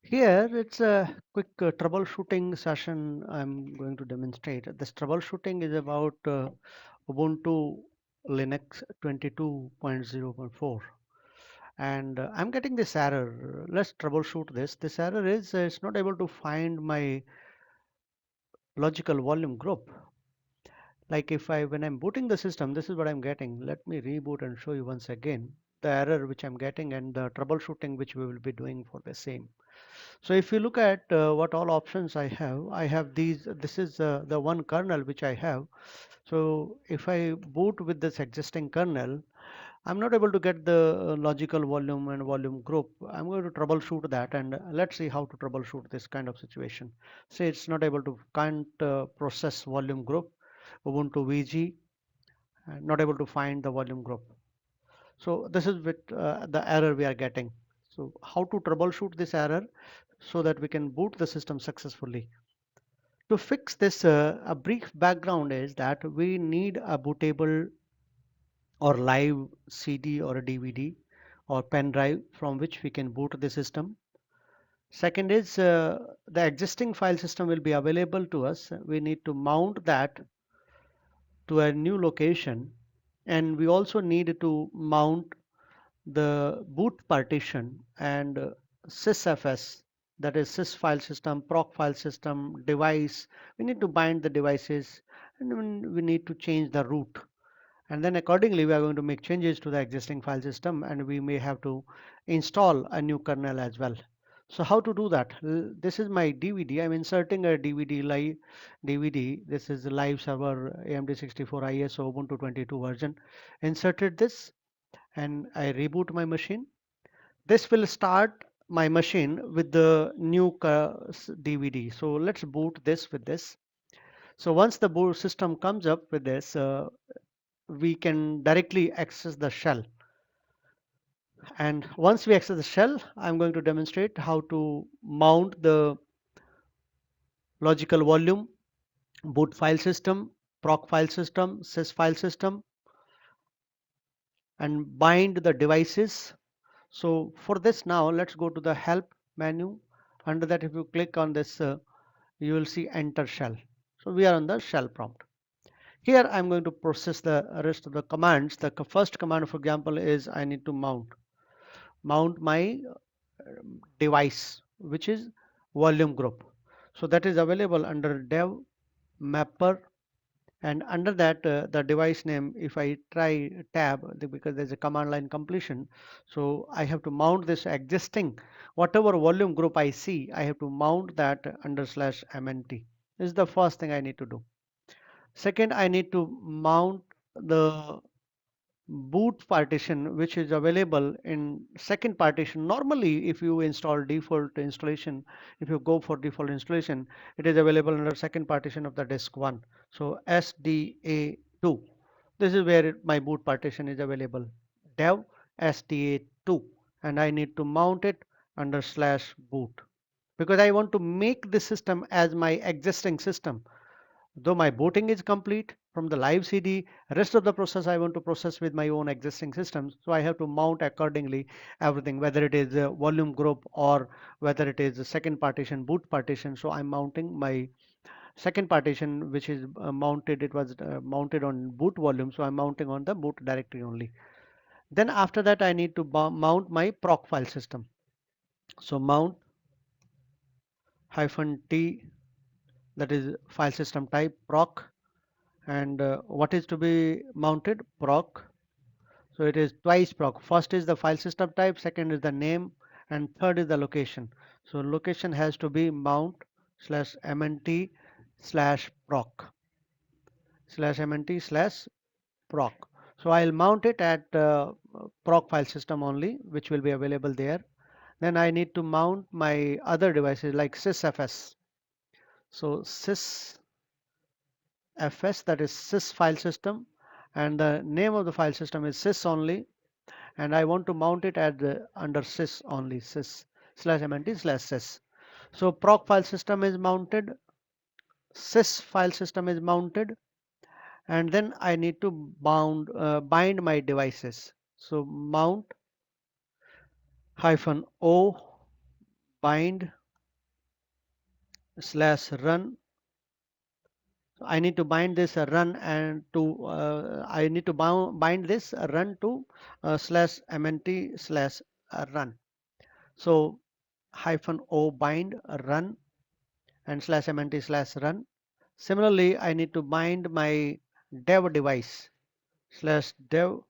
Here it's a quick troubleshooting session I'm going to demonstrate. This troubleshooting is about Ubuntu Linux 22.0.4 and I'm getting this error. Let's troubleshoot this. This error is it's not able to find my logical volume group. Like if I when I'm booting the system, this is what I'm getting. Let me reboot and show you once again the error which I'm getting and the troubleshooting which we will be doing for the same. So if you look at what all options I have these, this is the one kernel which I have. So if I boot with this existing kernel, I'm not able to get the logical volume and volume group. I'm going to troubleshoot that and let's see how to troubleshoot this kind of situation. Say it's not able to can't process volume group, Ubuntu VG, not able to find the volume group. So this is with the error we are getting. So how to troubleshoot this error so that we can boot the system successfully. To fix this, a brief background is that we need a bootable or live CD or a DVD or pen drive from which we can boot the system. Second is the existing file system will be available to us. We need to mount that to a new location, and we also need to mount the boot partition and sysfs, that is sys file system, proc file system, device. We need to bind the devices and then we need to change the root. And then accordingly, we are going to make changes to the existing file system and we may have to install a new kernel as well. So how to do that? This is my DVD. I'm inserting a DVD live DVD. This is the live server AMD 64 ISO Ubuntu 22 version. Inserted this and I reboot my machine. This will start my machine with the new DVD. So let's boot this with this. So once the boot system comes up with this, we can directly access the shell. And once we access the shell, I'm going to demonstrate how to mount the logical volume, boot file system, proc file system, sys file system, and bind the devices. So for this now, let's go to the help menu. Under that, if you click on this, you will see enter shell. So we are on the shell prompt. Here I'm going to process the rest of the commands. The first command, for example, is I need to mount my device, which is volume group. So that is available under dev mapper, and under that the device name, if I try tab because there's a command line completion, so I have to mount this existing whatever volume group I see, I have to mount that under slash mnt. This is the first thing I need to do. Second, I need to mount the boot partition which is available in second partition. Normally if you install default installation, if you go for default installation, it is available under second partition of the disk 1. So sda2, this is where my boot partition is available, dev sda2, and I need to mount it under slash boot because I want to make the system as my existing system. Though my booting is complete from the live CD, rest of the process I want to process with my own existing systems. So I have to mount accordingly everything, whether it is a volume group or whether it is a second partition, boot partition. So I'm mounting my second partition, which is mounted, it was mounted on boot volume. So I'm mounting on the boot directory only. Then after that, I need to mount my proc file system. So mount -t, that is file system type proc, and what is to be mounted, proc. So it is twice proc. First is the file system type, second is the name, and third is the location. So location has to be mount slash mnt slash proc slash mnt slash proc. So I'll mount it at proc file system only, which will be available there. Then I need to mount my other devices like sysfs. So sysfs, that is sys file system, and the name of the file system is sys only, and I want to mount it at the under sys only, sys slash mnt slash sys. So proc file system is mounted, sys file system is mounted, and then I need to bind my devices. So mount -o bind slash run. I need to bind this run and to I need to bind this run to slash mnt slash run. So hyphen o bind run and slash mnt slash run. Similarly, I need to bind my dev device slash dev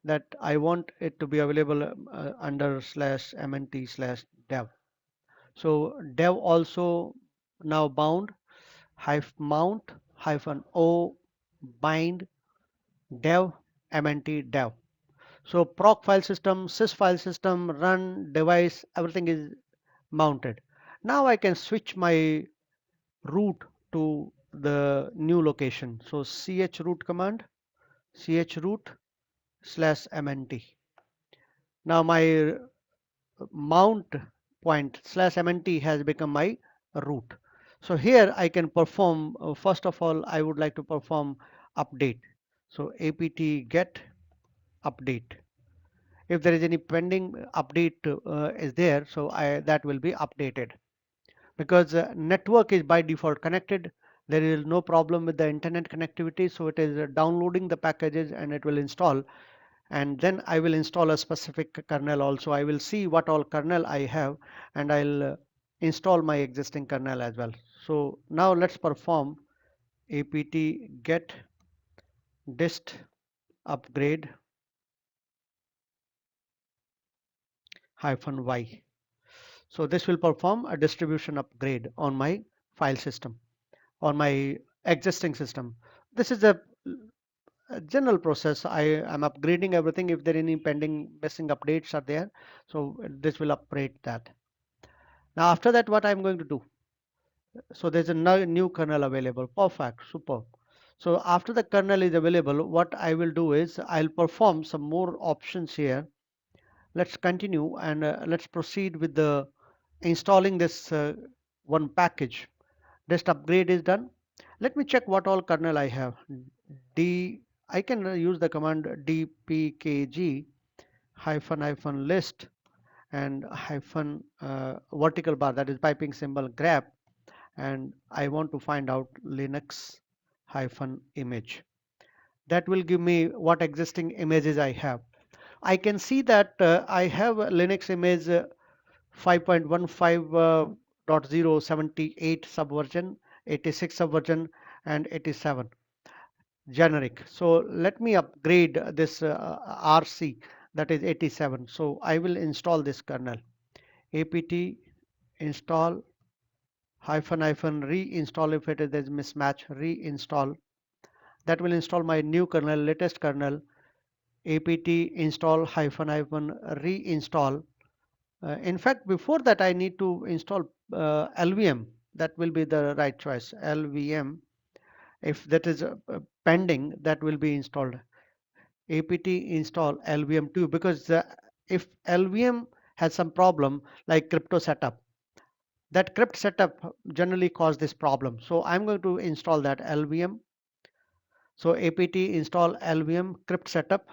that I want it to be available under slash mnt slash dev. So dev also now bound mount hyphen o bind dev mnt dev. So proc file system, sys file system, run device, everything is mounted. Now I can switch my root to the new location. So chroot command, chroot slash mnt. Now my mount point slash mnt has become my root. So here I can perform, first of all, I would like to perform update. So apt get update. If there is any pending update is there, so that will be updated. Because network is by default connected, there is no problem with the internet connectivity, so it is downloading the packages and it will install, and then I will install a specific kernel also. I will see what all kernel I have and I'll install my existing kernel as well. So now let's perform apt get dist upgrade -y. So this will perform a distribution upgrade on my file system, on my existing system. This is a general process. I am upgrading everything. If there are any pending missing updates are there, so this will upgrade that. Now after that, what I'm going to do? So there's a new kernel available. Perfect, super. So after the kernel is available, what I will do is I'll perform some more options here. Let's continue and let's proceed with the installing this one package. Dist upgrade is done. Let me check what all kernel I have. I can use the command dpkg hyphen list and hyphen vertical bar, that is piping symbol grep, and I want to find out Linux hyphen image. That will give me what existing images I have. I can see that I have a Linux image 5.15.0 78 subversion, 86 subversion, and 87 generic. So let me upgrade this RC, that is 87. So I will install this kernel. Apt install hyphen reinstall. If it is there's mismatch, reinstall. That will install my new kernel, latest kernel. Apt install hyphen reinstall. In fact, before that, I need to install LVM. That will be the right choice. LVM. If that is pending, that will be installed. Apt install LVM2, because if LVM has some problem like crypto setup, that crypt setup generally cause this problem. So I'm going to install that LVM. So apt install LVM crypt setup,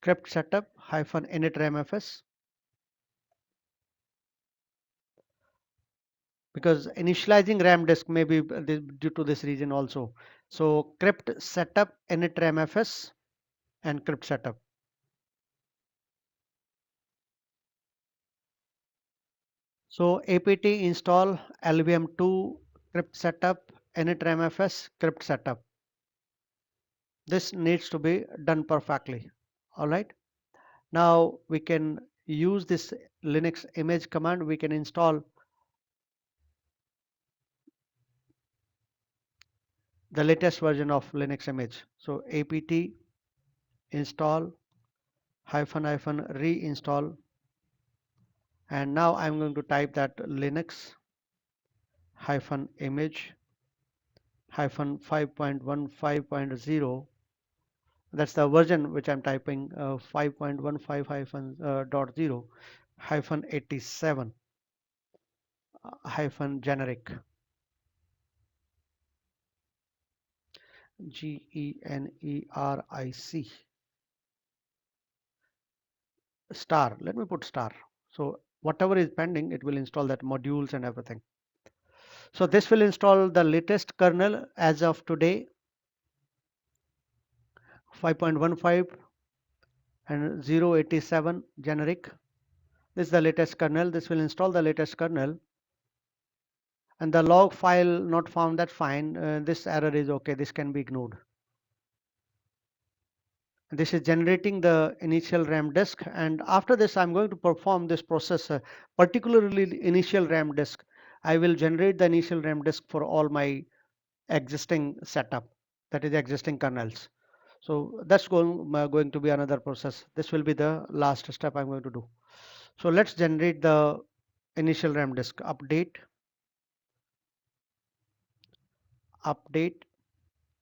crypt setup hyphen init ramfs, because initializing RAM disk may be due to this reason also. So crypt setup init ramfs and crypt setup. So apt install LVM2 crypt setup init ramfs crypt setup. This needs to be done perfectly. All right. Now we can use this Linux image command. We can install the latest version of Linux image. So apt install reinstall, and now I'm going to type that Linux image 5.15.0. That's the version which I'm typing, 5.15 dot 0 hyphen 87 hyphen generic, generic. star. Let me put star. So whatever is pending, it will install that modules and everything. So this will install the latest kernel as of today, 5.15 and 087 generic. This is the latest kernel. This will install the latest kernel. And the log file not found, that fine. This error is okay. This can be ignored. This is generating the initial RAM disk, and after this I'm going to perform this process, particularly initial RAM disk. I will generate the initial RAM disk for all my existing setup, that is existing kernels. So that's going to be another process. This will be the last step I'm going to do. So let's generate the initial RAM disk. Update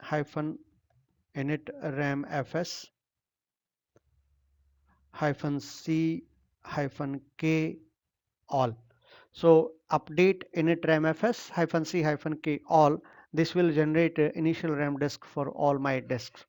hyphen init RAM fs hyphen c hyphen k all. So update init ramfs hyphen c hyphen k all. This will generate initial RAM disk for all my disks.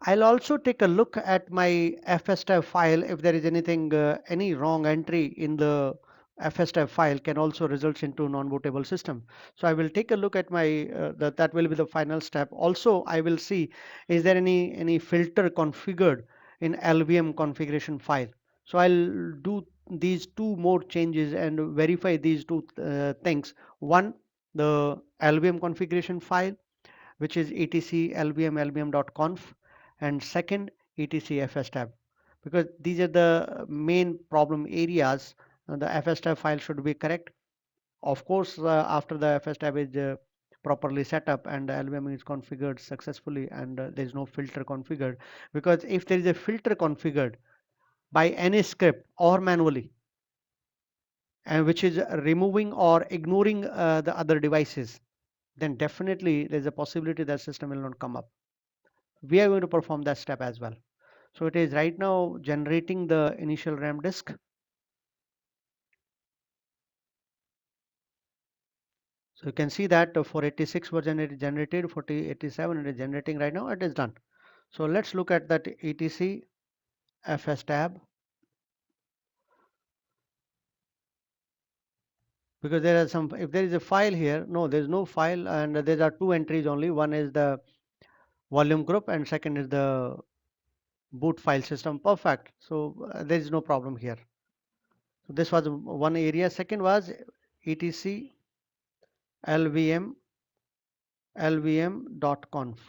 I'll also take a look at my fstab file. If there is anything, any wrong entry in the fstab file can also result into non-bootable system. So I will take a look at my, that will be the final step. Also, I will see, is there any filter configured in LVM configuration file. So I'll do these two more changes and verify these two things. One, the LVM configuration file, which is etc lvm lvm.conf, and second etc fstab, because these are the main problem areas. The fstab file should be correct. Of course, after the fstab is properly set up and the lvm is configured successfully, and there is no filter configured, because if there is a filter configured by any script or manually, and which is removing or ignoring the other devices, then definitely there's a possibility that system will not come up. We are going to perform that step as well. So it is right now generating the initial RAM disk. So you can see that for 86 version it is generated, for 87 it is generating right now, it is done. So let's look at that etc fs tab, because there are some, if there is a file here, no, there is no file, and there are two entries only. One is the volume group and second is the boot file system. Perfect. So there is no problem here. So this was one area. Second was etc lvm lvm.conf.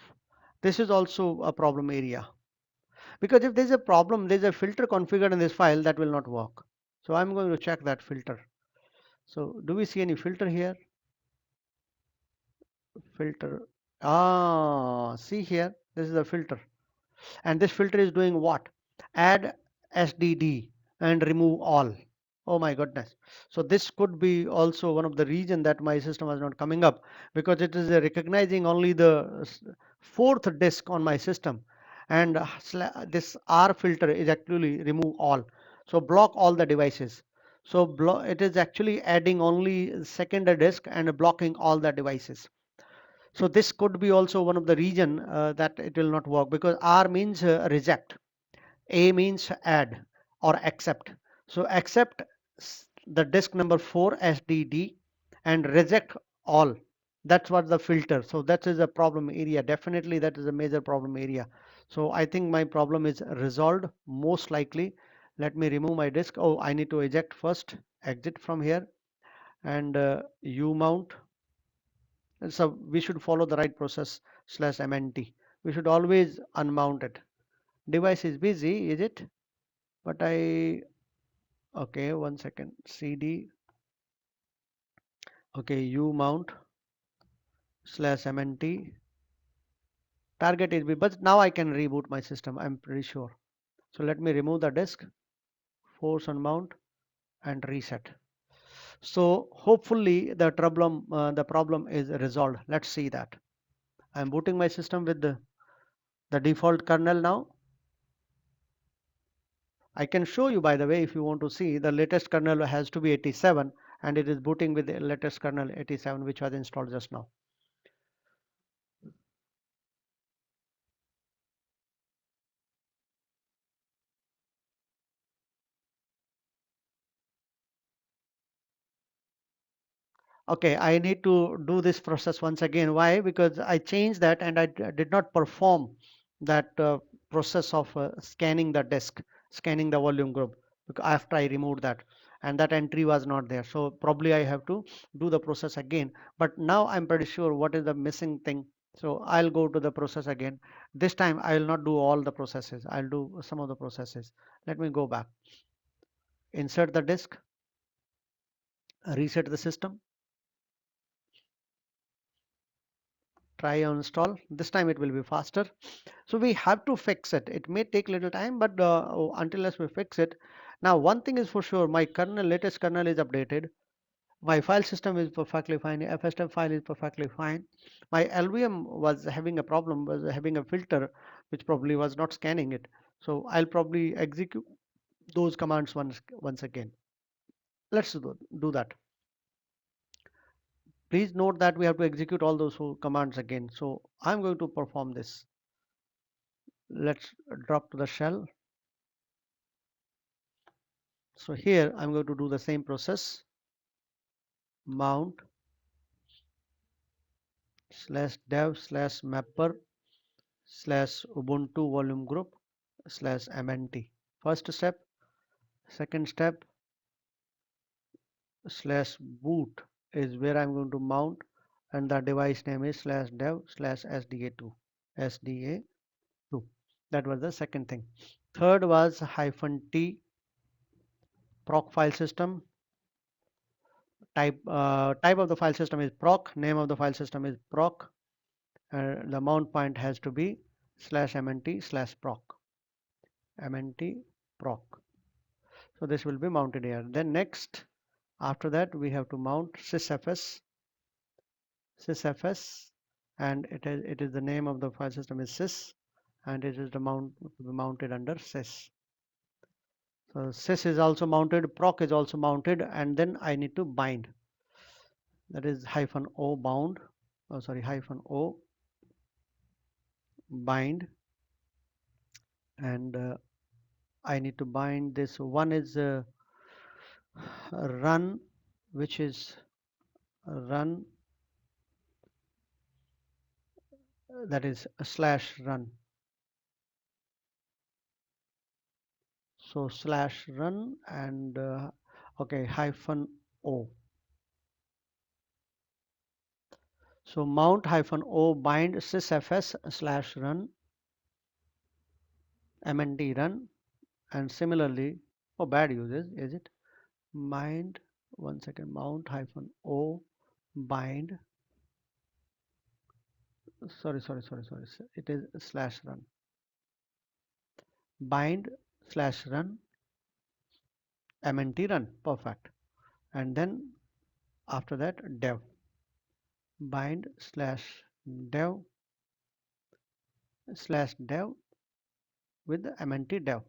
This is also a problem area, because if there's a problem, there's a filter configured in this file, that will not work. So I'm going to check that filter. So do we see any filter here? Filter. See here, this is the filter. And this filter is doing what? Add SDD and remove all. Oh my goodness. So this could be also one of the reason that my system was not coming up, because it is recognizing only the fourth disk on my system, and this R filter is actually remove all. So block all the devices. So it is actually adding only second disk and blocking all the devices. So this could be also one of the reason that it will not work, because R means reject, A means add or accept. So accept the disk number 4 SDD and reject all. That's what the filter. So that is a problem area. Definitely that is a major problem area. So I think my problem is resolved most likely. Let me remove my disk. Oh, I need to eject first, exit from here, and U mount. So we should follow the right process /mnt. We should always unmount it. Device is busy, is it? But okay, one second. CD, okay, U mount /mnt. Target is busy, but now I can reboot my system, I'm pretty sure. So let me remove the disk, force unmount, and reset. So hopefully the problem is resolved. Let's see that. I'm booting my system with the default kernel now. I can show you, by the way, if you want to see, the latest kernel has to be 87, and it is booting with the latest kernel 87, which was installed just now. Okay, I need to do this process once again. Why? Because I changed that and I did not perform that process of scanning the disk, scanning the volume group after I removed that, and that entry was not there. So probably I have to do the process again. But now I'm pretty sure what is the missing thing. So I'll go to the process again. This time I will not do all the processes. I'll do some of the processes. Let me go back. Insert the disk, reset the system, try install. This time it will be faster. So we have to fix it. It may take little time, but until as we fix it. Now one thing is for sure, my kernel, latest kernel is updated. My file system is perfectly fine. FSM file is perfectly fine. My LVM was having a problem, was having a filter which probably was not scanning it. So I'll probably execute those commands once again. Let's do that. Please note that we have to execute all those commands again. So I'm going to perform this. Let's drop to the shell. So here I'm going to do the same process. Mount /dev/mapper /ubuntu volume group /mnt. First step. Second step, /boot is where I'm going to mount, and the device name is /dev/sda2. sda2. That was the second thing. Third was -t proc file system. Type of the file system is proc. Name of the file system is proc. The mount point has to be /mnt/proc. mnt proc. So this will be mounted here. Then next, after that, we have to mount sysfs, and it is the name of the file system is sys, and it is the mount to be mounted under sys. So sys is also mounted, proc is also mounted, and then I need to bind. That is -o bound. Oh, sorry, -o bind, and I need to bind this. One is run, which is run, that is /run. So /run and okay, -o. So mount -o bind sysfs/run mnt run, and similarly, oh, bad uses, is it? Mind, one second, mount -o bind, sorry, it is /run. Bind /run mnt run, perfect. And then after that, dev. Bind /dev/dev with the mnt dev.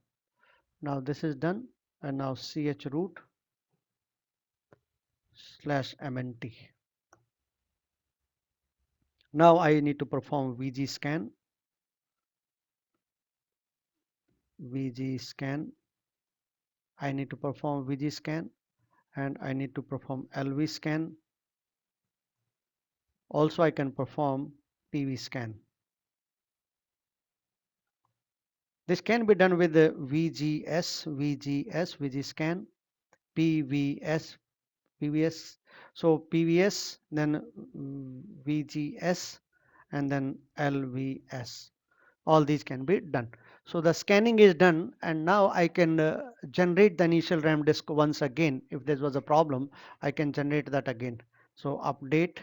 Now this is done, and now chroot /mnt. Now I need to perform vg scan. I need to perform vg scan, and I need to perform lv scan. Also I can perform pv scan. This can be done with the vg scan, pvs. So pvs, then vgs, and then lvs. All these can be done. So the scanning is done, and now I can generate the initial RAM disk once again. If this was a problem, I can generate that again. So update,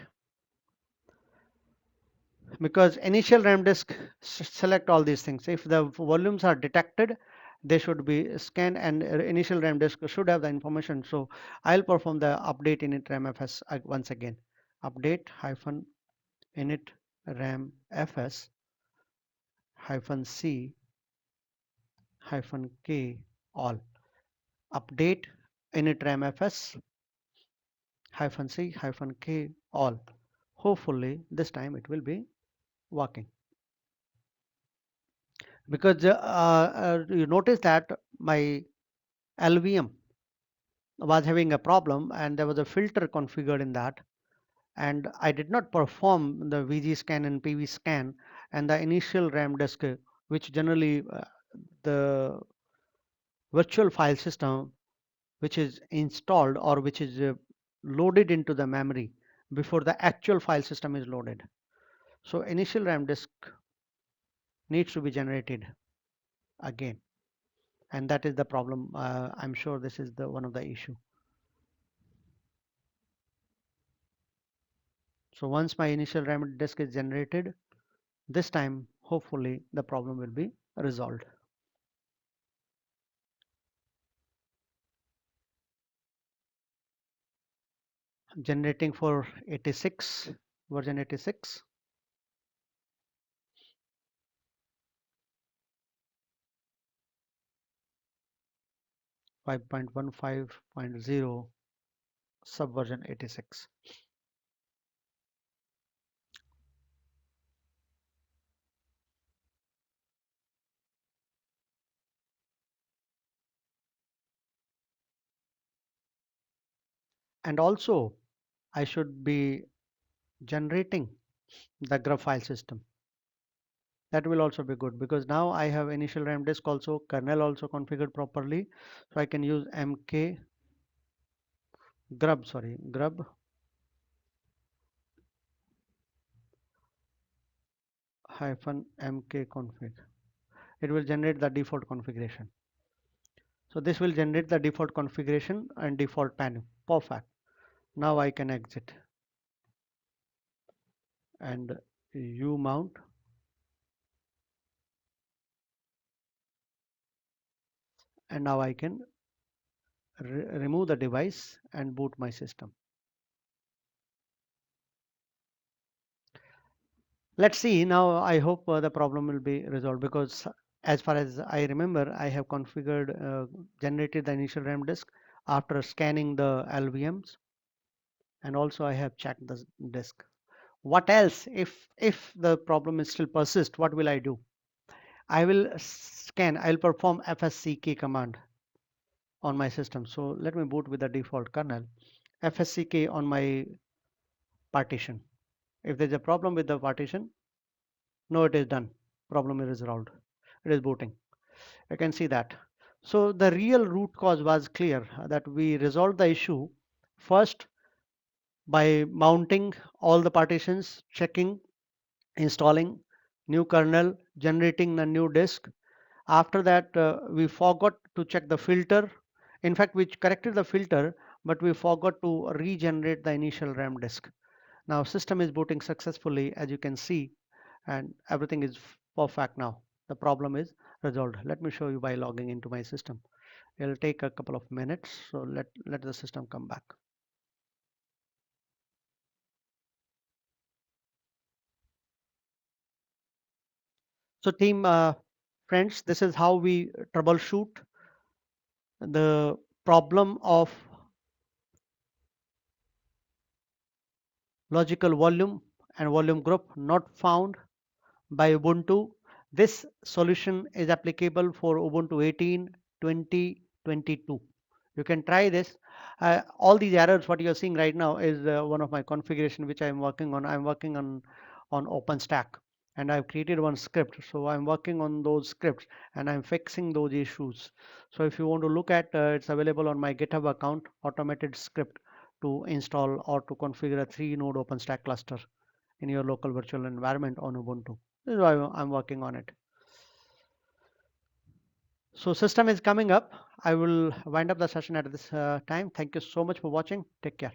because initial RAM disk, select all these things. If the volumes are detected, they should be scanned, and initial RAM disk should have the information. So I'll perform the update init ramfs once again. Update -init ramfs -c -k all. Update init ramfs -c -k all. Hopefully this time it will be working, because you notice that my LVM was having a problem, and there was a filter configured in that. and I did not perform the VG scan and PV scan and the initial RAM disk, which generally the virtual file system which is installed or which is loaded into the memory before the actual file system is loaded. So initial RAM disk needs to be generated again, and that is the problem. I'm sure this is the one of the issue. So once my initial RAM disk is generated, this time hopefully the problem will be resolved. Generating for 86, version 86. 5.15.0 subversion 86. And also I should be generating the grub file system. That will also be good because now I have initial RAM disk also, kernel also configured properly. So I can use mk grub hyphen mk config. It will generate the default configuration. So this will generate the default configuration and default panel. Perfect. Now I can exit and U mount, and now I can remove the device and boot my system. Let's see now. I hope the problem will be resolved because as far as I remember, I have configured generated the initial RAM disk after scanning the LVMs, and also I have checked the disk. What else if the problem is still persist, what will I do? I'll perform fsck command on my system. So let me boot with the default kernel. Fsck on my partition. If there's a problem with the partition, no, it is done. Problem is resolved. It is booting. You can see that. So the real root cause was clear, that we resolved the issue first by mounting all the partitions, checking, installing new kernel, generating a new disk. After that, we forgot to check the filter. In fact, we corrected the filter, but we forgot to regenerate the initial RAM disk. Now system is booting successfully, as you can see, and everything is perfect now. The problem is resolved. Let me show you by logging into my system. It'll take a couple of minutes, so let the system come back. So team, friends, this is how we troubleshoot the problem of logical volume and volume group not found by Ubuntu. This solution is applicable for Ubuntu 18, 20, 22. You can try this. All these errors what you're seeing right now is one of my configuration which I'm working on. I'm working on OpenStack, and I've created one script. So I'm working on those scripts and I'm fixing those issues. So if you want to look at, it's available on my GitHub account, automated script to install or to configure a 3-node OpenStack cluster in your local virtual environment on Ubuntu. This is why I'm working on it. So system is coming up. I will wind up the session at this time. Thank you so much for watching. Take care.